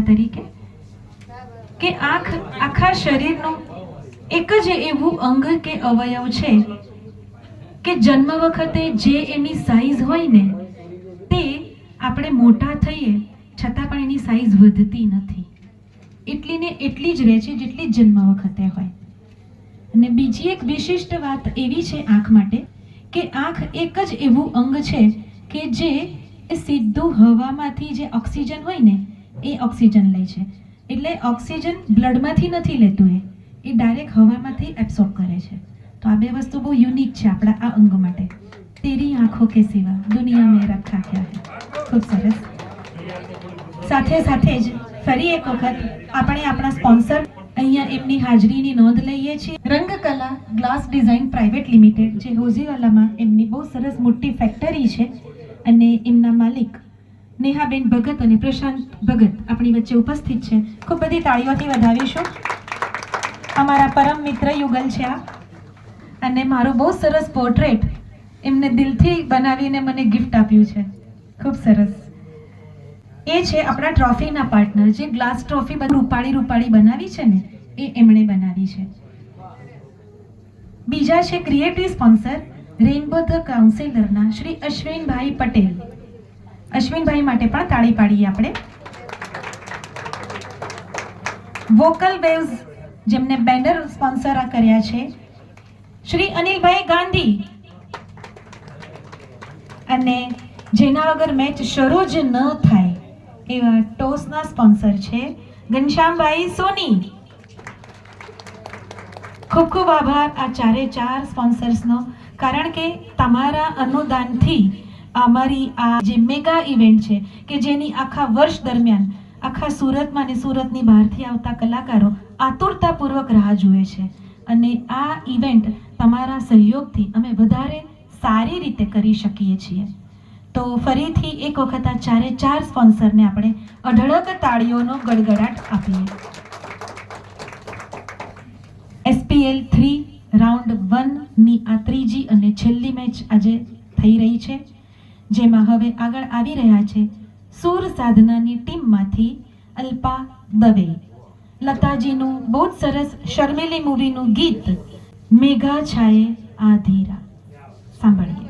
તરીકે કે આંખ આખા શરીરનું એક જ એવું અંગ કે અવયવ છે કે જન્મ વખતે જે એની સાઈઝ હોય ને તે આપણે મોટા થઈએ છતાં પણ એની સાઈઝ વધતી નથી, એટલી ને એટલી જ રહે છે જેટલી જન્મ વખતે હોય. અને બીજી એક વિશિષ્ટ વાત એવી છે આંખ માટે કે આંખ એક જ એવું અંગ છે કે જે સીધું હવામાંથી જે ઓક્સિજન હોય ને એ ઓક્સિજન લે છે. એટલે ઓક્સિજન બ્લડમાંથી નથી લેતું, એ ડાયરેક્ટ હવામાંથી એબ્સોર્બ કરે છે. તો આ બે વસ્તુ બહુ યુનિક છે આપણા આ અંગ માટે. તેરી આંખો કે સિવા દુનિયા મેં રખા ક્યા હૈ. ખૂબ સરસ. સાથે સાથે જ ફરી એક વખત આપણે આપણા સ્પોન્સર અહીંયા એમની હાજરીની નોંધ લઈએ છીએ. રંગકલા ગ્લાસ ડિઝાઇન પ્રાઇવેટ લિમિટેડ, જે હોજીવાલામાં એમની બહુ સરસ મોટી ફેક્ટરી છે અને એમના માલિક નેહાબેન ભગત અને પ્રશાંત ભગત આપણી વચ્ચે ઉપસ્થિત છે. ખૂબ બધી તાળીઓથી વધાવીશું. અમારા પરમ મિત્ર યુગલ છે આ, અને મારો બહુ સરસ પોર્ટ્રેટ એમને દિલથી બનાવીને મને ગિફ્ટ આપ્યું છે. ખૂબ સરસ. એ છે આપણા ટ્રોફીના પાર્ટનર, જે ગ્લાસ ટ્રોફી રૂપાળી રૂપાળી બનાવી છે ને એ એમણે બનાવી છે. બીજા છે ક્રિએટિવ સ્પોન્સર રેઇનબો ધ કાઉન્સિલરના શ્રી અશ્વિનભાઈ પટેલ. અશ્વિનભાઈ માટે પણ તાળી પાડીએ આપણે. વોકલ વેવ્સ, જેમને બેનર સ્પોન્સર કર્યા છે શ્રી અનિલભાઈ ગાંધી, અને જેના વગર મેચ શરૂ જ ન થાય એવા ટોસના સ્પોન્સર છે ઘનશ્યામભાઈ સોની. ખૂબ ખૂબ આભાર આ ચારે ચાર સ્પોન્સર્સનો, કારણ કે તમારા અનુદાનથી અમારી આ જે મેગા ઇવેન્ટ છે કે જેની આખા વર્ષ દરમિયાન આખા સુરતમાં અને સુરતની બહારથી આવતા કલાકારો આતુરતાપૂર્વક રાહ જુએ છે, અને આ ઇવેન્ટ તમારા સહયોગથી અમે વધારે સારી રીતે કરી શકીએ છીએ. તો ફરીથી એક વખત આ ચારે ચાર સ્પોન્સરને આપણે અઢળક તાળીઓનો ગડગડાટ આપીએ. SPL 3 રાઉન્ડ 1ની આ ત્રીજી અને છેલ્લી મેચ આજે થઈ રહી છે, જેમાં હવે આગળ આવી રહ્યા છે સૂર સાધનાની ટીમમાંથી અલ્પા દવે. લતાજીનું બહુ જ સરસ શર્મિલી મૂવીનું ગીત મેઘા છાયે આ ધીરા સાંભળીએ.